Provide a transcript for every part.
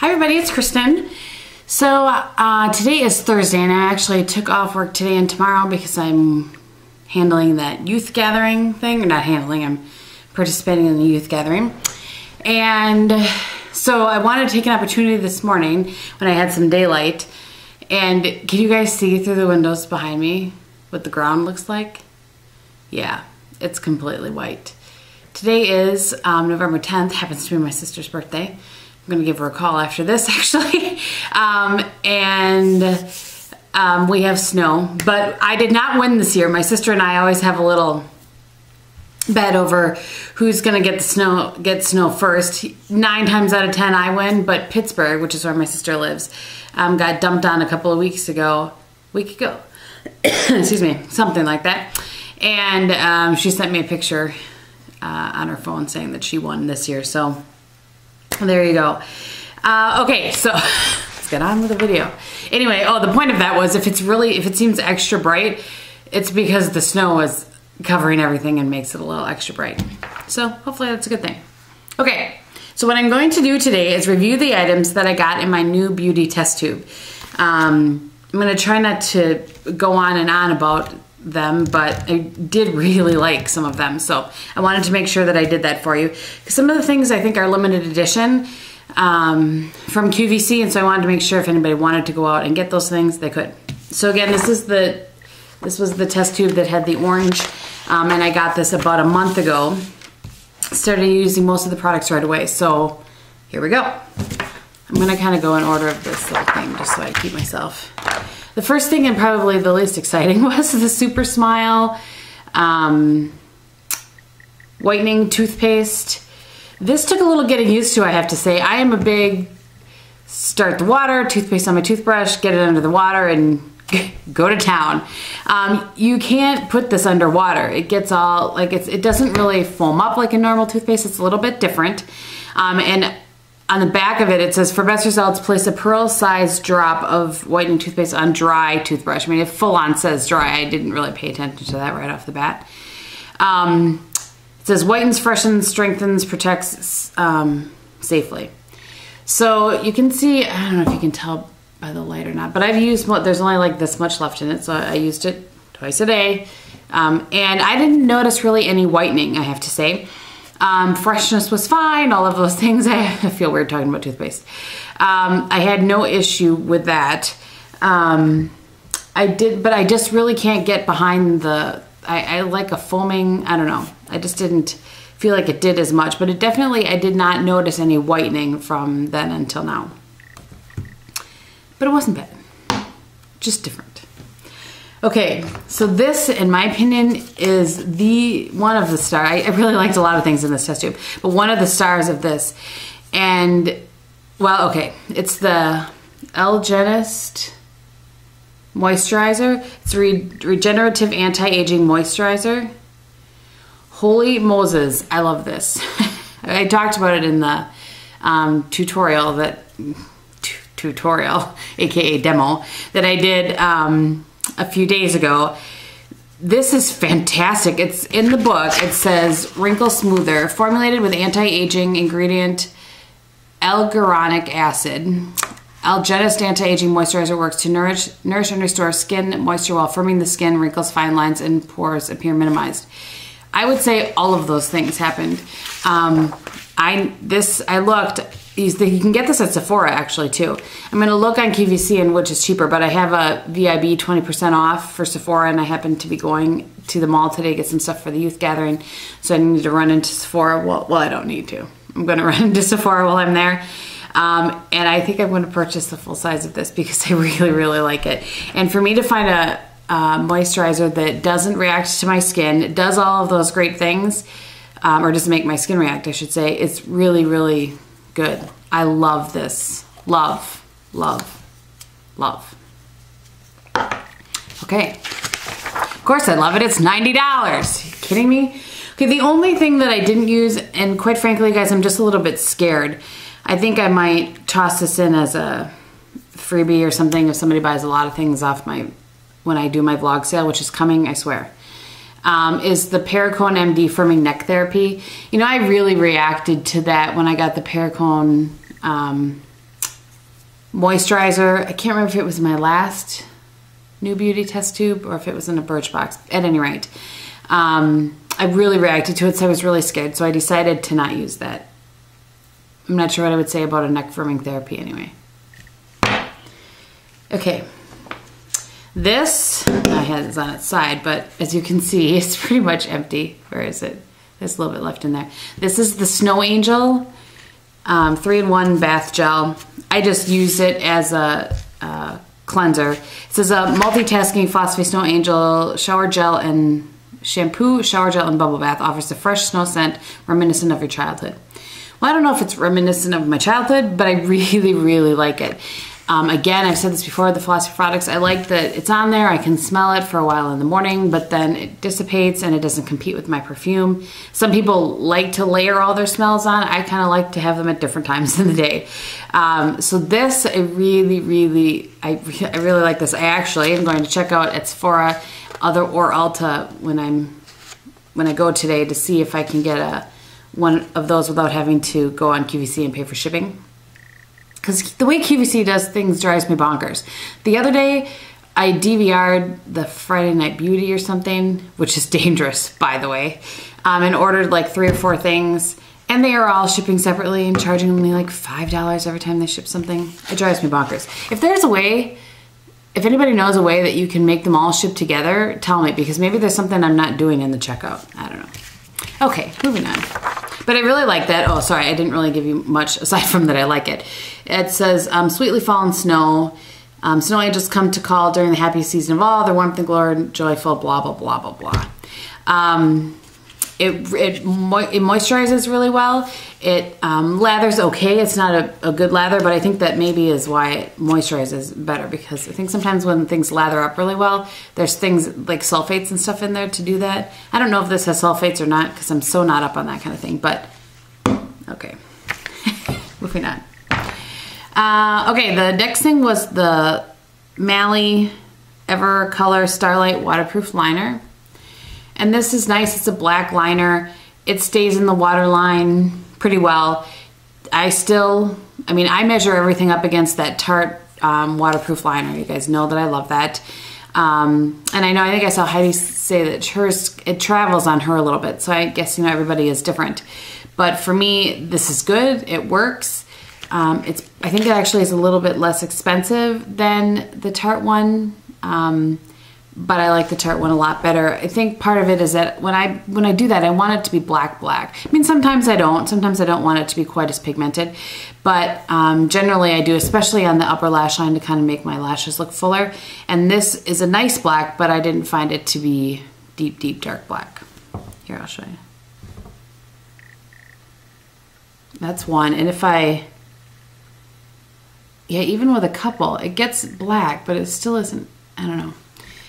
Hi everybody, it's Kristin. So today is Thursday and I actually took off work today and tomorrow because I'm handling that youth gathering thing. Or not handling, I'm participating in the youth gathering. And so I wanted to take an opportunity this morning when I had some daylight. And can you guys see through the windows behind me what the ground looks like? Yeah, it's completely white. Today is November 10th, happens to be my sister's birthday. I'm gonna give her a call after this actually. We have snow, but I did not win this year. My sister and I always have a little bet over who's gonna get snow first. 9 times out of 10 I win, but Pittsburgh, which is where my sister lives, got dumped on a couple of week ago, excuse me, something like that. And she sent me a picture on her phone saying that she won this year. So there you go. Okay, so let's get on with the video. Anyway, the point of that was if it seems extra bright, it's because the snow is covering everything and makes it a little extra bright. So hopefully that's a good thing. Okay, so what I'm going to do today is review the items that I got in my new beauty test tube. I'm gonna try not to go on and on about them, but I did really like some of them, so I wanted to make sure that I did that for you. Some of the things I think are limited edition from QVC, and so I wanted to make sure if anybody wanted to go out and get those things, they could. So again, this was the test tube that had the orange, and I got this about a month ago. Started using most of the products right away, so here we go. I'm gonna kind of go in order of this little thing just so I keep myself. The first thing, and probably the least exciting, was the Supersmile whitening toothpaste. This took a little getting used to, I have to say. I am a big start the water, toothpaste on my toothbrush, get it under the water, and go to town. You can't put this underwater. It gets all, like, it doesn't really foam up like a normal toothpaste. It's a little bit different. And on the back of it, it says, for best results, place a pearl-sized drop of whitening toothpaste on dry toothbrush. I mean, it full-on says dry. I didn't really pay attention to that right off the bat. It says, whitens, freshens, strengthens, protects safely. So you can see, I don't know if you can tell by the light or not, but I've used, there's only like this much left in it, so I used it twice a day. And I didn't notice really any whitening, I have to say. Freshness was fine, all of those things. I feel weird talking about toothpaste. I had no issue with that. But I just really can't get behind I like a foaming, I don't know. I just didn't feel like it did as much, but I did not notice any whitening from then until now. But it wasn't bad, just different. Okay, so this, in my opinion, is one of the stars. I really liked a lot of things in this test tube, but one of the stars of this, and, well, okay, it's the Algenist moisturizer. It's a regenerative anti-aging moisturizer. Holy Moses, I love this. I talked about it in the tutorial, aka demo, that I did a few days ago. This is fantastic. It's in the book. It says wrinkle smoother, formulated with anti-aging ingredient algoronic acid. Algenist anti-aging moisturizer works to nourish and restore skin moisture while firming the skin. Wrinkles, fine lines, and pores appear minimized. I would say all of those things happened. I looked. You can get this at Sephora actually too. I'm gonna look on QVC and which is cheaper, but I have a VIB 20% off for Sephora, and I happen to be going to the mall today to get some stuff for the youth gathering, so I need to run into Sephora. Well, I don't need to. I'm gonna run into Sephora while I'm there. And I think I'm gonna purchase the full size of this because I really, really like it. And for me to find a moisturizer that doesn't react to my skin, does all of those great things, or doesn't make my skin react, I should say, it's really, really good. I love this. Love, love, love. Okay. Of course I love it. It's $90. Are you kidding me? Okay, the only thing that I didn't use, and quite frankly, guys, I'm just a little bit scared. I think I might toss this in as a freebie or something if somebody buys a lot of things off when I do my vlog sale, which is coming, I swear. is the Perricone MD Firming Neck Therapy. You know, I really reacted to that when I got the Perricone moisturizer. I can't remember if it was my last New Beauty test tube or if it was in a Birchbox. At any rate, I really reacted to it, so I was really scared. So I decided to not use that. I'm not sure what I would say about a neck firming therapy anyway. Okay. This, I had this on its side, but as you can see, it's pretty much empty. Where is it? There's a little bit left in there. This is the Snow Angel 3-in-1 bath gel. I just use it as a cleanser. It says a multitasking phosphate Snow Angel shower gel and shampoo, shower gel, and bubble bath. Offers a fresh snow scent reminiscent of your childhood. Well, I don't know if it's reminiscent of my childhood, but I really, really like it. Again, I've said this before, the philosophy products, I like that it's on there. I can smell it for a while in the morning, but then it dissipates and it doesn't compete with my perfume. Some people like to layer all their smells on. I kind of like to have them at different times in the day. So this, I really like this. I actually am going to check out at Sephora or Ulta when I go today to see if I can get one of those without having to go on QVC and pay for shipping. Because the way QVC does things drives me bonkers. The other day, I DVR'd the Friday Night Beauty or something, which is dangerous, by the way, and ordered like 3 or 4 things, and they are all shipping separately and charging me like $5 every time they ship something. It drives me bonkers. If there's a way, if anybody knows a way that you can make them all ship together, tell me, because maybe there's something I'm not doing in the checkout. I don't know. Okay, moving on. But I really like that. Oh, sorry, I didn't really give you much aside from that I like it. It says, sweetly fallen snow. Snow angels come to call during the happiest season of all. Their warmth and glory and joyful, blah, blah, blah, blah, blah. It moisturizes really well. It lathers okay. It's not a good lather, but I think that maybe is why it moisturizes better, because I think sometimes when things lather up really well, there's things like sulfates and stuff in there to do that. I don't know if this has sulfates or not because I'm so not up on that kind of thing, but okay. Moving on. Okay, the next thing was the Mally Ever Color Starlight Waterproof Liner. And this is nice. It's a black liner. It stays in the waterline pretty well. I measure everything up against that Tarte waterproof liner. You guys know that I love that. And I think I saw Heidi say that hers, it travels on her a little bit. So I guess, everybody is different. But for me, this is good. It works. I think it actually is a little bit less expensive than the Tarte one. But I like the Tarte one a lot better. I think part of it is that when I do that, I want it to be black. I mean, sometimes I don't. Sometimes I don't want it to be quite as pigmented. But generally I do, especially on the upper lash line to kind of make my lashes look fuller. And this is a nice black, but I didn't find it to be deep, deep dark black. Here, I'll show you. That's one. And even with a couple, it gets black, but it still isn't, I don't know.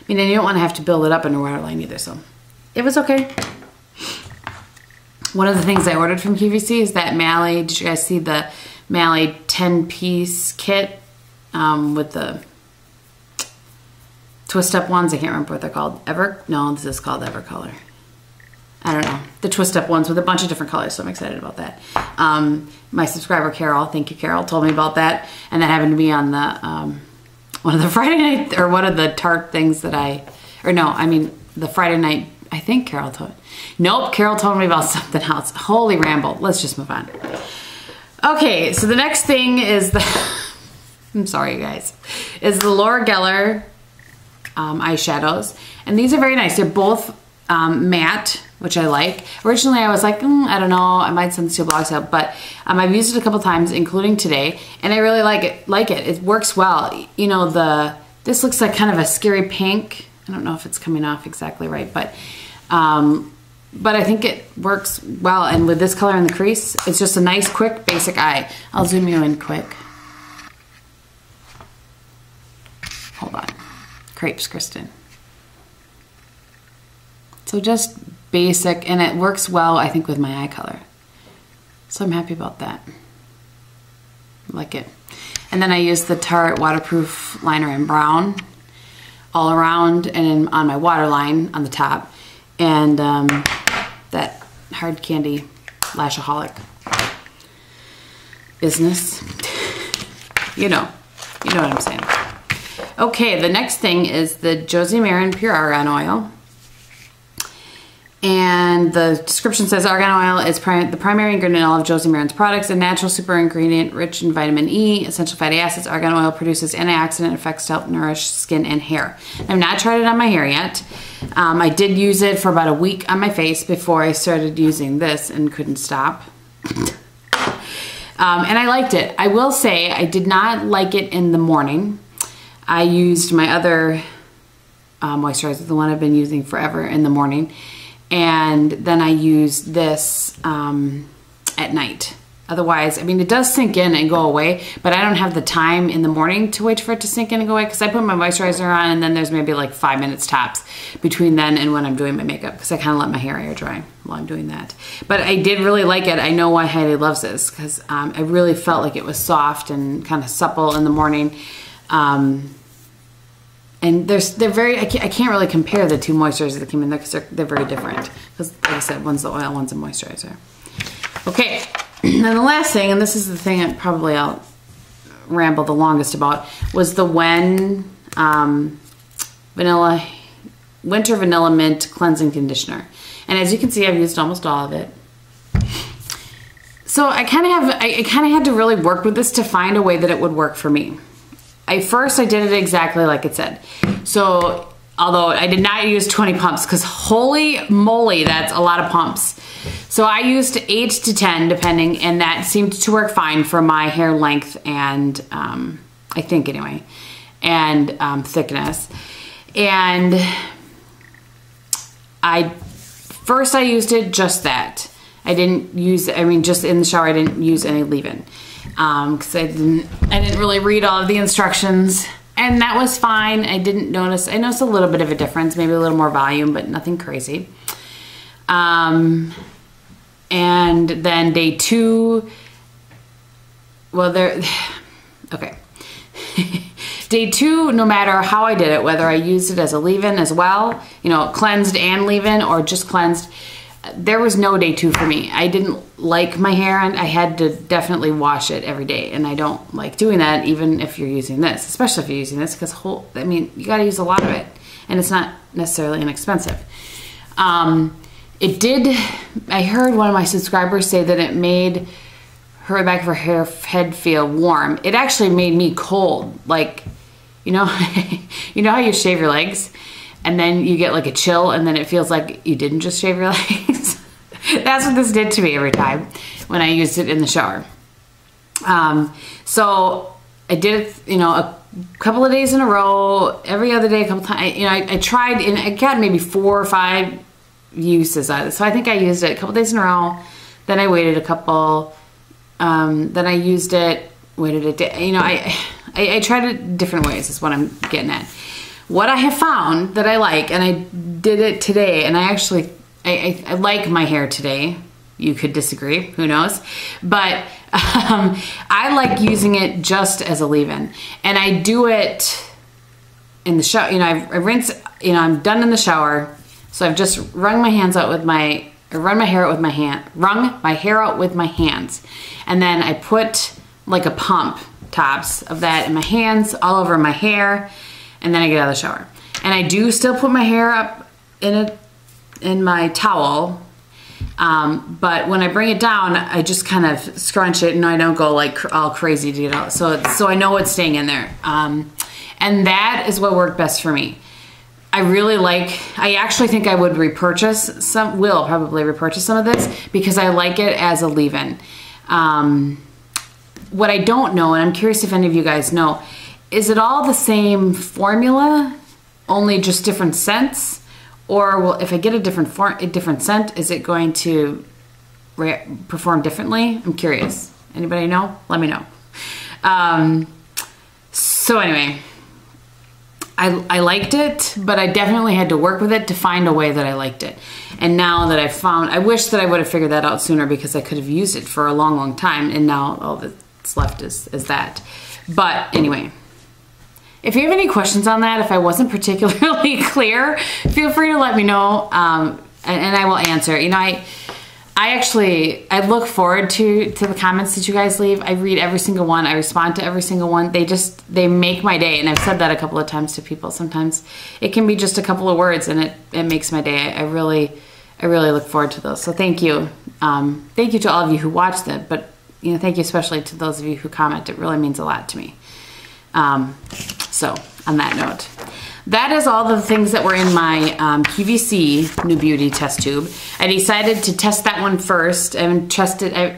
I mean, and you don't want to have to build it up in a waterline either, so it was okay. One of the things I ordered from QVC is that Mally. Did you guys see the Mally 10-piece kit with the twist-up ones? I can't remember what they're called. No, this is called Evercolor. I don't know. The twist-up ones with a bunch of different colors, so I'm excited about that. My subscriber, Carol, thank you, Carol, told me about that, and that happened to be on the one of the Friday night, or one of the Tarte things that the Friday night, I think Carol told me. Nope, Carol told me about something else. Holy ramble. Let's just move on. Okay, so the next thing is I'm sorry, you guys, is the Laura Geller eyeshadows. And these are very nice. They're both matte, which I like. Originally I was like, I don't know, I might send this to a blog sale, but I've used it a couple times, including today, and I really like it. It works well. This looks like kind of a scary pink. I don't know if it's coming off exactly right, but I think it works well. And with this color in the crease, it's just a nice, quick, basic eye. I'll zoom you in quick. Hold on. Crepes, Kristin. So just basic, and it works well, I think, with my eye color. So I'm happy about that. I like it. And then I use the Tarte waterproof liner in brown all around and on my waterline on the top. And that hard candy Lashaholic business. You know what I'm saying. Okay, the next thing is the Josie Maran Pure Argan Oil. And the description says argan oil is the primary ingredient in all of Josie Maran's products, a natural super ingredient rich in vitamin E, essential fatty acids. Argan oil produces antioxidant effects to help nourish skin and hair. I've not tried it on my hair yet. I did use it for about a week on my face before I started using this and couldn't stop. And I liked it. I will say I did not like it in the morning. I used my other moisturizer, the one I've been using forever, in the morning. And then I use this at night. Otherwise, I mean, it does sink in and go away, but I don't have the time in the morning to wait for it to sink in and go away, because I put my moisturizer on and then there's maybe like 5 minutes tops between then and when I'm doing my makeup, because I kind of let my hair air dry while I'm doing that. But I did really like it. I know why Heidi loves this, because I really felt like it was soft and kind of supple in the morning. And they're very, I can't really compare the two moisturizers that came in there because they're very different. Because like I said, one's the oil, one's a moisturizer. Okay, and the last thing, and this is the thing that probably I'll ramble the longest about, was the Winter Vanilla Mint Cleansing Conditioner. And as you can see, I've used almost all of it. So I kind of had to really work with this to find a way that it would work for me. First I did it exactly like it said. So, although I did not use 20 pumps, because holy moly, that's a lot of pumps. So I used 8 to 10 depending, and that seemed to work fine for my hair length and, I think anyway, and thickness. And first I used it just that. I didn't use, I mean, just in the shower I didn't use any leave-in. Because I didn't really read all of the instructions, and that was fine. I noticed a little bit of a difference, maybe a little more volume, but nothing crazy. And then day 2, well, okay. Day 2, no matter how I did it, whether I used it as a leave-in as well, you know, cleansed and leave-in, or just cleansed, there was no day 2 for me. I didn't like my hair, and I had to definitely wash it every day, and I don't like doing that even if you're using this, especially if you're using this, because I mean, you got to use a lot of it, and it's not necessarily inexpensive. I heard one of my subscribers say that it made her back of her head feel warm. It actually made me cold. Like, you know, you know how you shave your legs and then you get like a chill, and then it feels like you didn't just shave your legs? That's what this did to me every time when I used it in the shower. So I did it, you know, a couple of days in a row, every other day, a couple times. You know, I tried, and I got maybe 4 or 5 uses out of it. So I think I used it a couple days in a row. Then I waited a couple. Then I used it, waited a day. You know, I tried it different ways is what I'm getting at. What I have found that I like, and I did it today, and I actually, I like my hair today. You could disagree, who knows? But I like using it just as a leave-in. And I do it in the shower. You know, I rinse, you know, I'm done in the shower. So I've just wrung my hands out with run my hair out with my hands. And then I put like a pump tops of that in my hands, all over my hair, and then I get out of the shower. And I do still put my hair up in my towel, but when I bring it down, I just kind of scrunch it, and I don't go like all crazy to get out. So I know it's staying in there. And that is what worked best for me. I actually think I would probably repurchase some of this, because I like it as a leave-in. What I don't know, and I'm curious if any of you guys know, is it all the same formula, only just different scents? Or if I get a different scent, is it going to perform differently? I'm curious. Anybody know? Let me know. So anyway, I liked it, but I definitely had to work with it to find a way that I liked it. And now that I've found, I wish that I would have figured that out sooner, because I could have used it for a long, long time, and now all that's left is that. But anyway, if you have any questions on that, if I wasn't particularly clear, feel free to let me know, and I will answer. You know, I look forward to the comments that you guys leave. I read every single one. I respond to every single one. They make my day. And I've said that a couple of times to people. Sometimes it can be just a couple of words and it makes my day. I really look forward to those. So thank you. Thank you to all of you who watched it, but thank you especially to those of you who comment. It really means a lot to me. So on that note, that is all the things that were in my QVC New Beauty test tube. I decided to test that one first. I haven't tested, I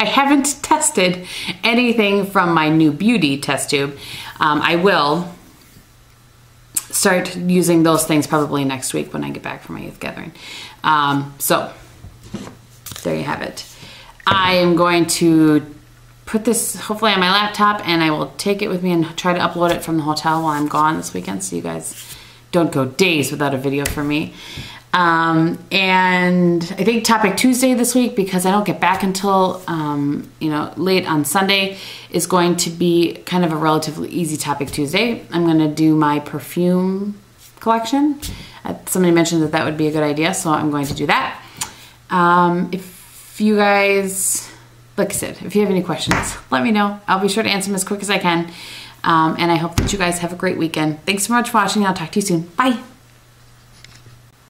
haven't tested anything from my New Beauty test tube. I will start using those things probably next week when I get back from my youth gathering. So there you have it. I am going to put this hopefully on my laptop, and I will take it with me and try to upload it from the hotel while I'm gone this weekend, so you guys don't go days without a video from me. And I think Topic Tuesday this week, because I don't get back until late on Sunday, is going to be kind of a relatively easy Topic Tuesday. I'm going to do my perfume collection. Somebody mentioned that would be a good idea, so I'm going to do that. If you guys, like I said, if you have any questions, let me know. I'll be sure to answer them as quick as I can. And I hope that you guys have a great weekend. Thanks so much for watching. I'll talk to you soon. Bye.